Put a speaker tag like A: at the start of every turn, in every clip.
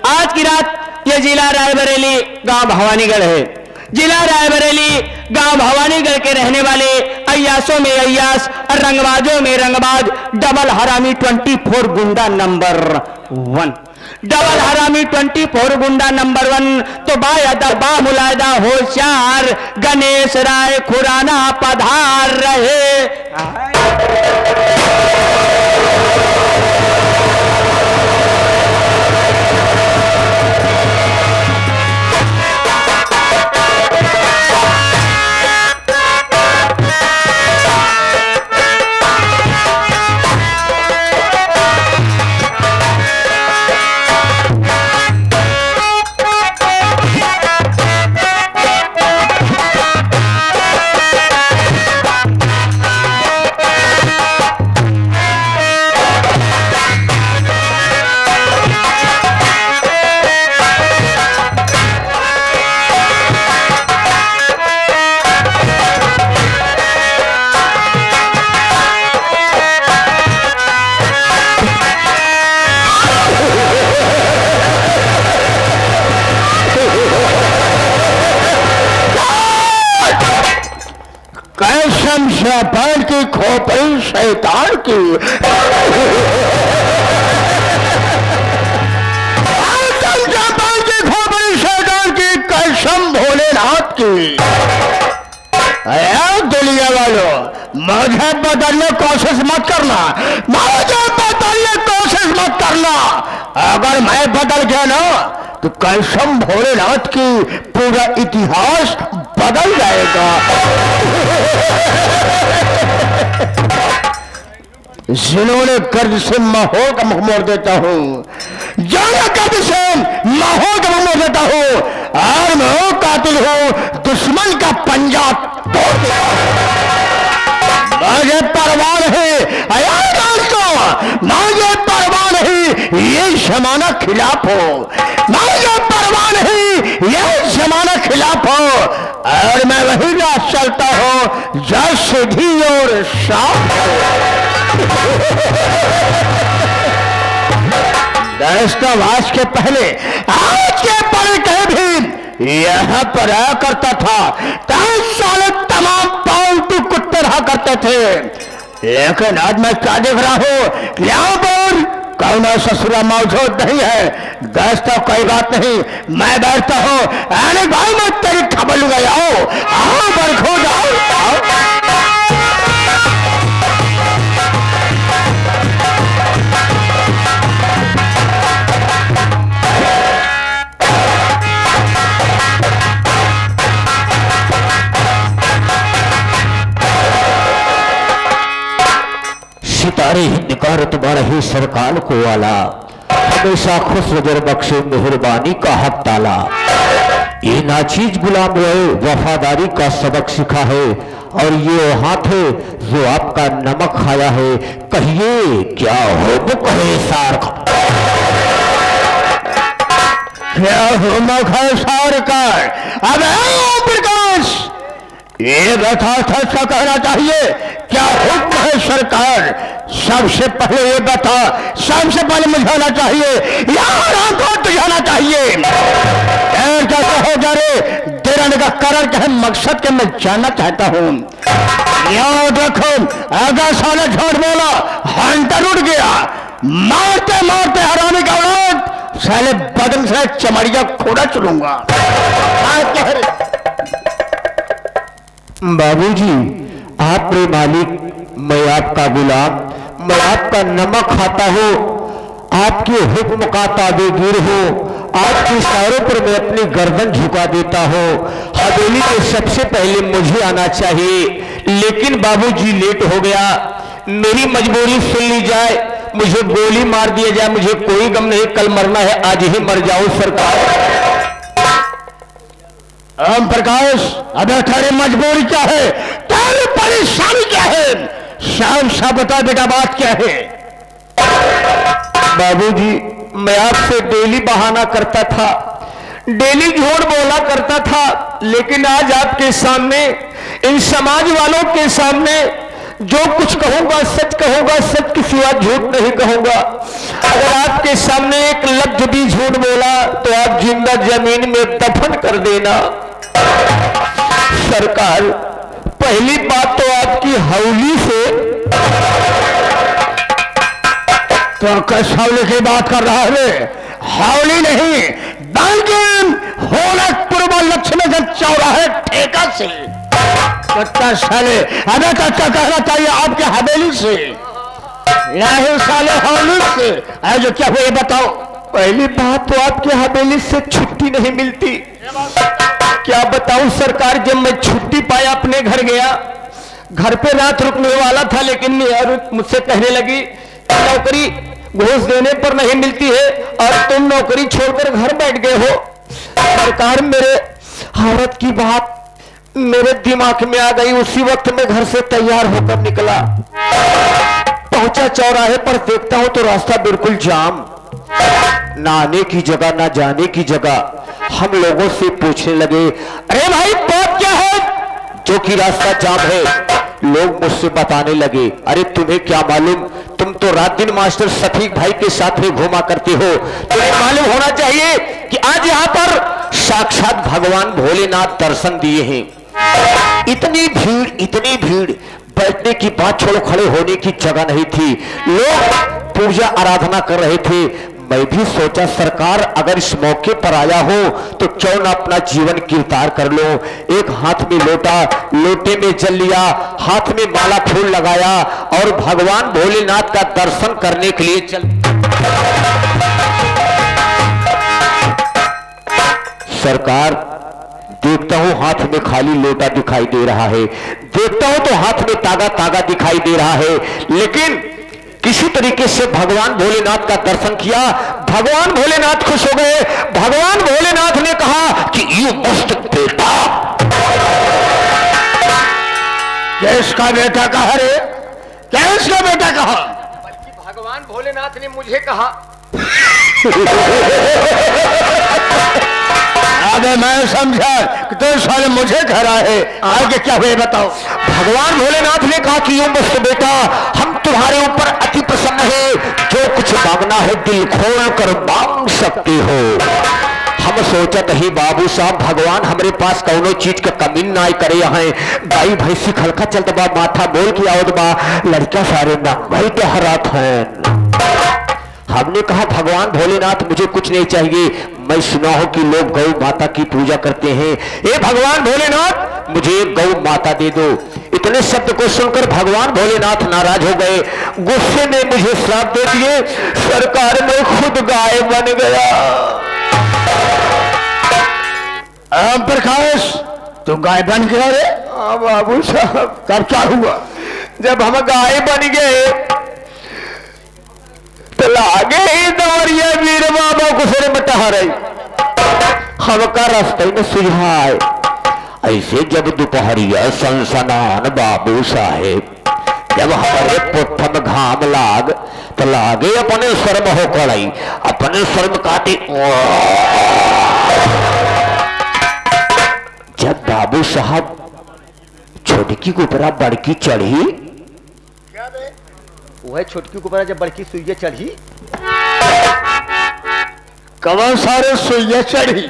A: आज की रात ये जिला रायबरेली गांव भवानीगढ़ है। जिला रायबरेली गांव भवानीगढ़ के रहने वाले अय्यासों में अय्यास और रंगबाजों में रंगबाज डबल हरामी 24 गुंडा नंबर 1, डबल हरामी 24 गुंडा नंबर 1 तो बायदा बामुलायदा होशियार गणेश राय खुराना पधार रहे।
B: शैतान की खोपड़ी शैतान की खोपड़ी शैतान की कसम भोलेनाथ की। दुनिया वालों मुझे बदलने की कोशिश मत करना, मुझे बदलने की कोशिश मत करना। अगर मैं बदल गया ना तो कसम भोलेनाथ की पूरा इतिहास बदल जाएगा। जिन्होंने गर्द से माहौल का मुख मोड़ देता हूँ, जाना गर्द से माहौल का मुख मोड़ देता हूँ, और मैं कातिल हूँ, दुश्मन का पंजा तोड़ देता हूँ। मुझे परवाह नहीं मुझे परवाह नहीं ये जमाना खिलाफ हो, मुझे परवाह नहीं ये जमाना खिलाफ हो, और मैं वही राह चलता हूँ जहाँ सीधी और साफ दोस्तों। आज के पहले आज के पहले कहीं भी यहाँ पर आया करता था, 10 साल तमाम पालतू कुत्ते रहा करते थे, लेकिन आज मैं क्या देख रहा हूँ, यहाँ पर कौन ससुरा मौजूद नहीं है। दोस्तों कोई बात नहीं, मैं बैठता हूँ, अरे भाई मैं तेरी खबर लूंगा, आओ बरखो जाओ। सितारे हिंद का तुम्हारा ही सरकार को वाला, हमेशा खुश नजर बख्शे मेहरबानी का हक ताला। ये नाचीज गुलाम रहे वफादारी का सबक सीखा है, और ये हाथ है जो आपका नमक खाया है, कहिए क्या हो कहे सार क्या हो मखा सार का। अब प्रकाश ये बता था कहना चाहिए क्या हुक्म है सरकार। सबसे पहले ये बता, सबसे पहले मुझाना चाहिए यार, हमको तुझाना चाहिए। हो जा रे तेरा निकाह कारण क्या है, मकसद के मैं जानना चाहता हूँ। याद रखो अगर साला झूठ बोला हंटर उड़ गया, मारते मारते हराने का औलाद साले बदन से चमड़िया खोड़ा चलूंगा। बाबूजी आप रे मालिक, मैं आपका गुलाम, मैं आपका नमक खाता हूँ, आपके हुक्म का ताबेगीर हूँ, आपके इशारों पर मैं अपनी गर्दन झुका देता हूँ। हवेली में सबसे पहले मुझे आना चाहिए, लेकिन बाबूजी लेट हो गया। मेरी मजबूरी सुन ली जाए, मुझे गोली मार दिया जाए, मुझे कोई गम नहीं, कल मरना है आज ही मर जाओ सरकार। ओम प्रकाश अबे तेरी मजबूरी क्या है, तेरी परेशानी क्या है, शाम सा बता बेटा बात क्या है। बाबूजी मैं आपसे डेली बहाना करता था, डेली झूठ बोला करता था, लेकिन आज आपके सामने इन समाज वालों के सामने जो कुछ कहूंगा सच कहूंगा, सच के सिवा झूठ नहीं कहूंगा। अगर आपके सामने एक लफ्ज भी झूठ बोला तो आप जिंदा जमीन में दफन कर देना। सरकार, पहली बात तो आपकी हौली से, तो किस हौली की बात कर रहा है? हौली नहीं, बल्कि होनकपुर व लक्ष्मीगंज चौराहे ठेका से। कच्चा साले, अबे कच्चा कहना चाहिए आपके हवेली से, नहीं साले हौली से। अरे जो क्या हुआ ये बताओ। पहली बात तो आपके हवेली से छुट्टी नहीं मिलती। क्या बताऊं सरकार, जब मैं छुट्टी पाया अपने घर गया, घर पे रात रुकने वाला था, लेकिन मुझसे कहने लगी नौकरी घूस देने पर नहीं मिलती है और तुम नौकरी छोड़कर घर बैठ गए हो। सरकार, मेरे हालत की बात मेरे दिमाग में आ गई। उसी वक्त मैं घर से तैयार होकर निकला, पहुंचा चौराहे पर, देखता हूं तो रास्ता बिल्कुल जाम, ना आने की जगह ना जाने की जगह। हम लोगों से पूछने लगे, अरे भाई बात क्या है जो कि रास्ता जाम है? लोग मुझसे बताने लगे, अरे तुम्हें क्या मालूम, तुम तो रात दिन मास्टर सफीक भाई के साथ में घूमा करते हो, तुम्हें मालूम होना चाहिए कि आज यहाँ पर साक्षात भगवान भोलेनाथ दर्शन दिए हैं। इतनी भीड़, बैठने की बात छोड़ो, खड़े होने की जगह नहीं थी। लोग पूजा आराधना कर रहे थे। मैं भी सोचा सरकार, अगर इस मौके पर आया हो तो क्यों ना अपना जीवन कीर्तार कर लो। एक हाथ में लोटा, लोटे में जल लिया, हाथ में माला फूल लगाया और भगवान भोलेनाथ का दर्शन करने के लिए चल। सरकार, देखता हूं हाथ में खाली लोटा दिखाई दे रहा है, देखता हूं तो हाथ में तागा दिखाई दे रहा है, लेकिन किसी तरीके से भगवान भोलेनाथ का दर्शन किया। भगवान भोलेनाथ खुश हो गए। भगवान भोलेनाथ ने कहा कि यू मस्त बेटा। किसका बेटा कहा रे? किसका बेटा कहा?
A: बल्कि भगवान भोलेनाथ ने मुझे कहा।
B: अबे मैं समझा कि तो साले मुझे घर आए, आगे क्या हुए बताओ। भगवान भोलेनाथ ने कहा कि यूं मस्त बेटा, हम तुम्हारे ऊपर अति प्रसन्न है, जो कुछ मांगना है दिल खोल कर मांग सकते हो। हम सोचा नहीं बाबू साहब, भगवान हमारे पास कौनो चीज का कमी ना करे। यहाँ गाई भैंसी खलका चलता बा, माथा बोल के आवत बा, लड़का सारे ना भाई तो हरात है। हमने कहा भगवान भोलेनाथ मुझे कुछ नहीं चाहिए, मैं सुना हूं कि लोग गौ माता की पूजा करते हैं, ये भगवान भोलेनाथ मुझे एक गौ माता दे दो। इतने शब्द को सुनकर भगवान भोलेनाथ नाराज हो गए, गुस्से में मुझे श्राप दे दिए। सरकार, मैं खुद गाय बन गया। आम प्रकाश, तू गाय बन गया रे? हाँ बाबू साहब। कब क्या हुआ? जब हम गाय बन गए तो लागे ही दवरिया वीर बाबा गुसरे में टहराई, हमका रास्ते में सुझाए। ऐसे जब दोपहरिया सनसनान बाबू साहेब, जब हमारे पुट्ठ में घाम लाग तो लागे अपने शर्म हो कड़ाई, अपने शर्म काटे। जब बाबू साहब छोटकी के ऊपर बड़की चढ़ी,
A: वह छोटकी के ऊपर जब बड़की सुइया चढ़ी,
B: कौन सारे सुइया चढ़ी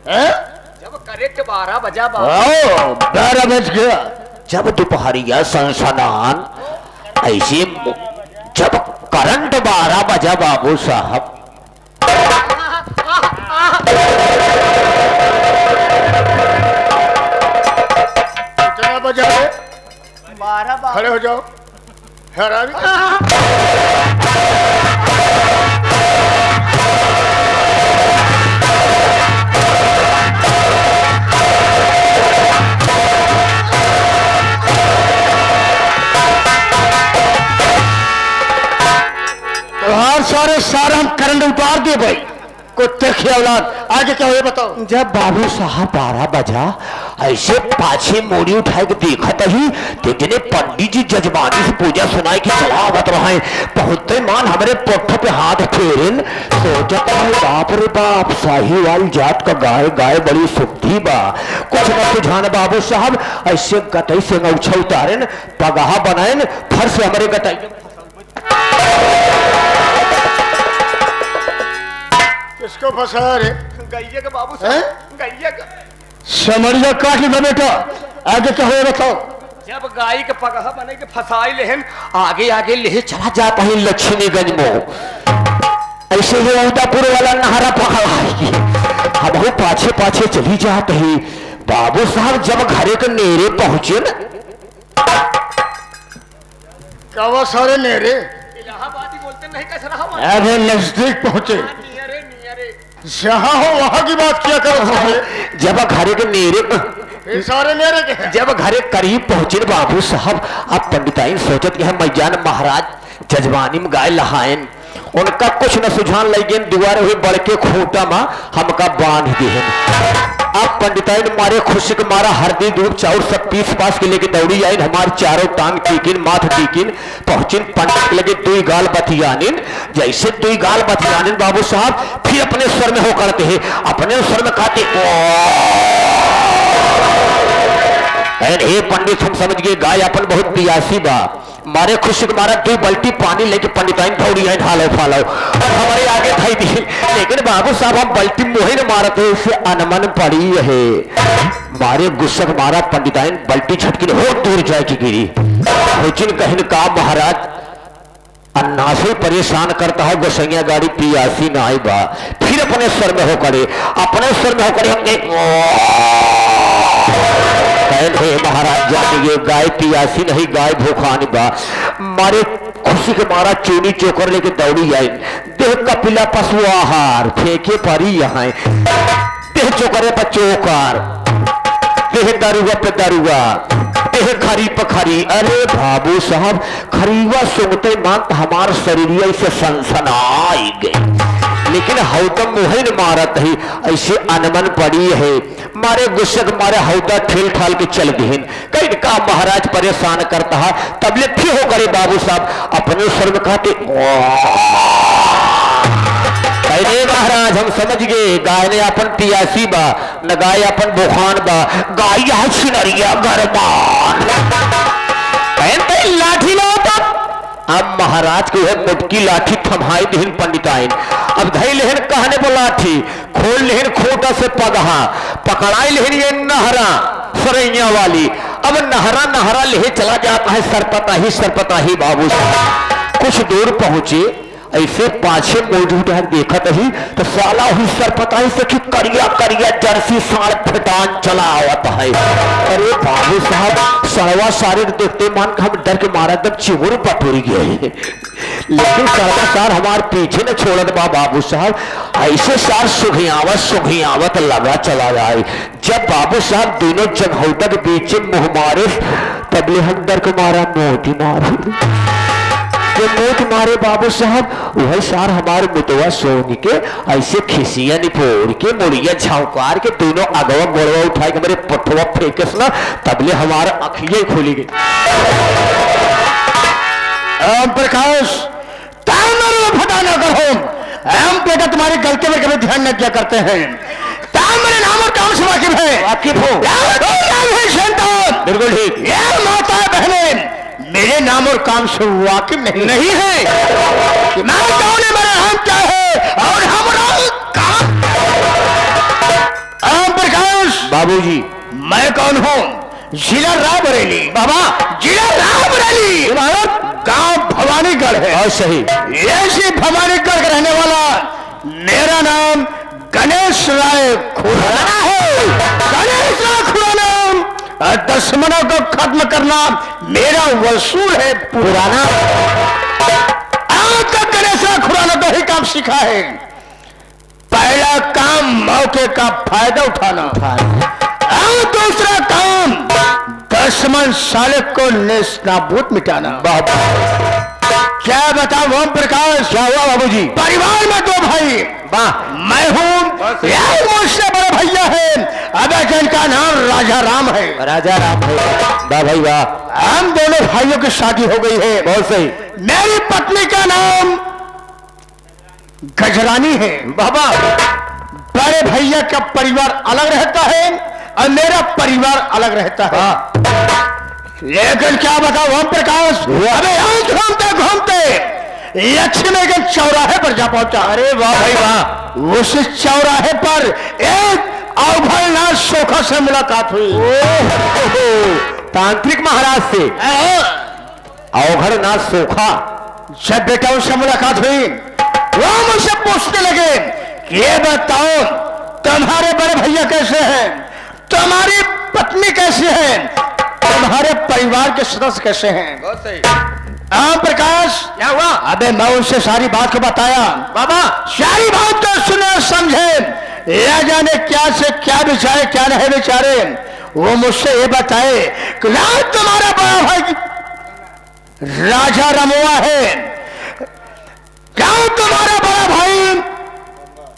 B: है?
A: जब करेक्ट 12 बजा,
B: 12 बज गया, जब दोपहरिया सनसनान, ऐसे जब करंट 12 बजा बाबू साहब, कितना बजा?
A: 12।
B: खड़े हो जाओ। सारे सारा करंट उतार दिए भाई, कुत्ते की औलाद। आगे क्या हुआ बताओ। जब बाबू साहब 12 बजा ऐसे पाछे मोड़ी उठाए के देखा ही देखने पंडित जी जजमानी से पूजा सुनाए कि चलावत रहे पहुंचते मान हमारे पोठ पे हाथ फेरन सोचता है बाप रे बाप साहिवाल जात का गाय गाय बड़ी शुद्धि बा कुछ न सुझान बाबू साहब ऐसे गतई से उछा उतारन पगाहा बनाएन फर से हमारे गतई
C: किसको फंसा रे?
A: गैया का बाबू
C: हैं?
A: गैया का
C: समरिया काट लो बेटा, आगे क्या हुआ बताओ।
A: जब गाय के पगहा बने के फसाई लेहन आगे आगे ले
B: चला जाता है लक्ष्मीगंज में ऐसे ही उदापुर वाला नहरा पकड़ाएगी हम पाछे पाछे चली जाते ही बाबू साहब जब घरे के नेरे पहुंचे न
C: क्या सारे नेरे
A: इलाहाबादी बोलते नहीं कैसे रहा
C: अरे नजदीक पहुंचे,
A: नियरे नियरे
C: जहां हो वहां की बात किया करो सारे।
B: जब घरे के नेरे
C: ये सारे नेरे के हैं।
B: जब घरे करीब पहुंचे बाबू साहब अब पंडिताइन सोचत कि मैजान महाराज जजमानी में गाय लहायन उनका कुछ न सुझान लगे दुआरे हुए बड़के खूंटा में हमका बांध देहन अब पंडिताइन मारे खुशी के मारा हरदी दूध चाउर सब पीस पास के लेके दौड़ी आइन हमारे चारों टांग टीकिन माथ टीकिन पहुंचिन पंडित लगे दुई गाल बतियानिन जैसे दुई गाल बतियानिन बाबू साहब फिर अपने स्वर में हो करते हैं अपने स्वर में कहते हे पंडित हम समझ गए गाय अपन बहुत पियासी बा मारे खुशी के मारा दो बल्टी पानी लेके पंडिताइन दौड़ी आए ढालो फालो हमारे आगे भाई दी लेकिन बाबू साहब हम बल्टी मुहे न मारते इससे अनमन पड़ी है मारे गुस्सा मारा पंडिताइन बल्टी छटकी हो दूर जाए की गिरी लेकिन कहीं का महाराज अन्ना से परेशान करता है गोसैया गाड़ी पियासी ना आई बा फिर अपने स्वर में हो करे अपने स्वर में हो करे हमने महाराज जानिए गाय पियासी नहीं गाय भूखानी बा मारे खुशी के मारा चूनी चोकर लेके दौड़ी आई देह कपिला पशु आहार फेंके परी यहाँ देह चोकरे पर चोकर देह दारुआ पे दारुआ देह खरी पे खरी अरे बाबू साहब खरीवा सुनते मांग हमार शरीर से सनसनाई गई लेकिन हौदम मुहे न मारत ही ऐसे अनमन पड़ी है मारे गुस्से मारे हौदा ठेल ठाल के चल गए कहीं का महाराज परेशान करता है तबले फिर हो करे बाबू साहब अपने स्वर में कहते अरे महाराज हम समझ गए गाय ने अपन पियासी बा न गाय अपन बुखान बा गाय छिनरिया गरमान लाठी लो अब महाराज को मुटकी लाठी थमाई दिन पंडिताइन अब धई लेहन कहने वो लाठी खोल लेहन खोटा से पगहा पकड़ाई लेहन ये नहरा सरैया वाली अब नहरा नहरा लेहे चला जाता है सरपता ही बाबू कुछ दूर पहुंचे ऐसे पाछे मोड़ उठा देखा ही तो साला हुई सरपताई से कि करिया करिया जर्सी साड़ फटान चला आवता है अरे बाबू साहब सड़वा सारे देखते मान हम डर के मारा तब चिमुर पटोरी गए लेकिन सड़वा सार हमारे पीछे न छोड़त बा बाबू साहब ऐसे सार सुघियावत लगा चला जाए जब बाबू साहब दोनों जगहों तक बीच मुंह मारे तबले हम डर के मारा मोटी मारे मोट मारे बाबू साहब वही सार हमारे मुतवा सोनी के ऐसे खिसिया निपोर के मुड़िया झाउकार के दोनों अगवा गोड़वा उठाए के मेरे पठवा फेंकस ना तबले हमारा अखियां खुली गई
C: ओम प्रकाश फटा ना करो हम बेटा तुम्हारी गलती में कभी ध्यान न किया करते हैं मेरे नाम और काम से वाकिफ हो
B: बिल्कुल ठीक
C: माता बहने मेरे नाम और काम से वाकिफ नहीं है मैं कौन है मेरा नाम क्या है और हमारा काम ओम प्रकाश
B: बाबूजी
C: मैं कौन हूँ जिला रायबरेली बाबा जिला रायबरेली गांव भवानीगढ़ है
B: और सही
C: ऐसे भवानीगढ़ का रहने वाला मेरा नाम गणेश राय खुराना है गणेश राय खुराना दुश्मनों को खत्म करना मेरा वसूल है पुराना आज तक गणेश राय खुराना तो ही काम सीखा है पहला काम मौके का फायदा उठाना और दूसरा काम दुश्मन सालिक को नेस्तनाबूद मिटाना क्या बताऊं ओम प्रकाश
B: क्या हुआ बाबूजी
C: परिवार में दो भाई
B: वाह
C: मैं हूं मुझसे बड़े भैया है अब एक इनका नाम राजा राम है।
B: राजा राम है, वाह भाई वाह।
C: हम दोनों भाइयों की शादी हो गई है।
B: बहुत सही।
C: मेरी पत्नी का नाम गजरानी है।
B: बाबा
C: बड़े भैया का परिवार अलग रहता है और मेरा परिवार अलग रहता है। लेकिन क्या बताओ ओम प्रकाश, अबे यहाँ घूमते घूमते लक्ष्मीगंज चौराहे पर जा पहुंचा।
B: अरे वाह भाई वाह।
C: उस चौराहे पर एक अवघड़नाथ सोखा से मुलाकात हुई।
B: तांत्रिक महाराज से अवघड़नाथ सोखा।
C: जब बेटा उससे मुलाकात हुई वो मुझसे पूछने लगे कि ये बताओ तुम्हारे बड़े भैया कैसे हैं, तुम्हारी पत्नी कैसी है, तुम्हारे परिवार के सदस्य कैसे हैं।
B: बहुत सही।
C: ओम प्रकाश,
B: क्या हुआ?
C: अबे मैं उनसे सारी बात को बताया।
B: बाबा
C: सारी बात को सुने समझे, न जाने क्या से क्या बिचारे क्या नहीं बिचारे। वो मुझसे ये बताए कि रात तुम्हारा बड़ा भाई राजा रमुआ है, क्या तुम्हारा बड़ा भाई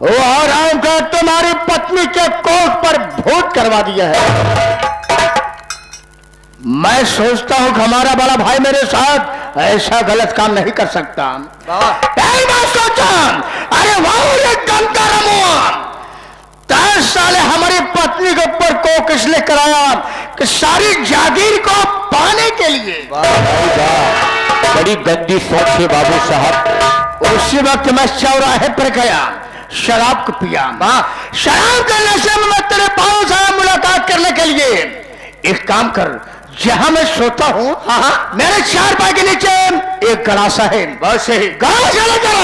C: वो आराम का तुम्हारी पत्नी के कोख पर भूत करवा दिया है। मैं सोचता हूं कि हमारा बड़ा भाई मेरे साथ ऐसा गलत काम नहीं कर सकता। मैं सोचा अरे वाह गंगा रमुआ 10 साल हमारी पत्नी के ऊपर कोख इसलिए कराया कि सारी जागीर को पाने के लिए।
B: बड़ी गंदी सोच है बाबू साहब।
C: उसी वक्त मैं चौराहे पर गया, शराब को पिया। शराब के नशे में मैं तेरे पास आया मुलाकात करने के लिए। एक काम कर, जहां मैं सोता हूँ मेरे 4 पाए के नीचे एक गड़ासा है, बस यही गड़ासा लेकर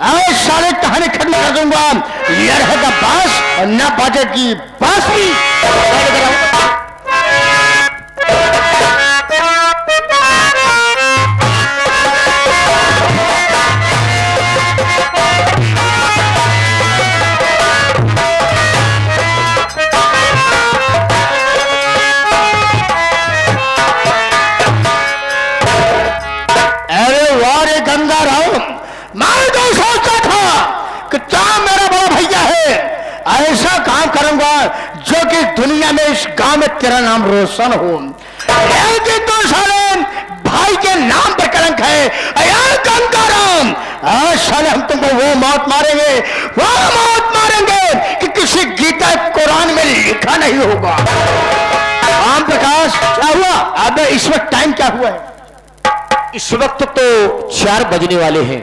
C: आज सारे कहानी खत्म कर दूंगा। यह रहेगा बांस और न बाजेगी बांसुरी। मैं तो सोचता था कि क्या मेरा बड़ा भैया है, ऐसा काम करूंगा जो कि दुनिया में इस गांव में तेरा नाम रोशन हो। लेकिन तो साले भाई के नाम पर कलंक है। गंगाराम, आज साले हम तुमको वो मौत मारेंगे, वो मौत मारेंगे कि किसी गीता कुरान में लिखा नहीं होगा। राम प्रकाश, क्या हुआ? अब इस वक्त टाइम क्या हुआ है?
B: इस वक्त तो 4 बजने वाले हैं।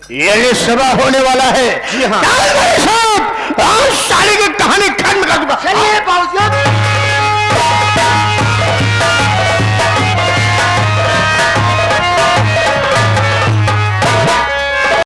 C: ये सुबह होने वाला है।
B: जी हाँ।
C: आज साले के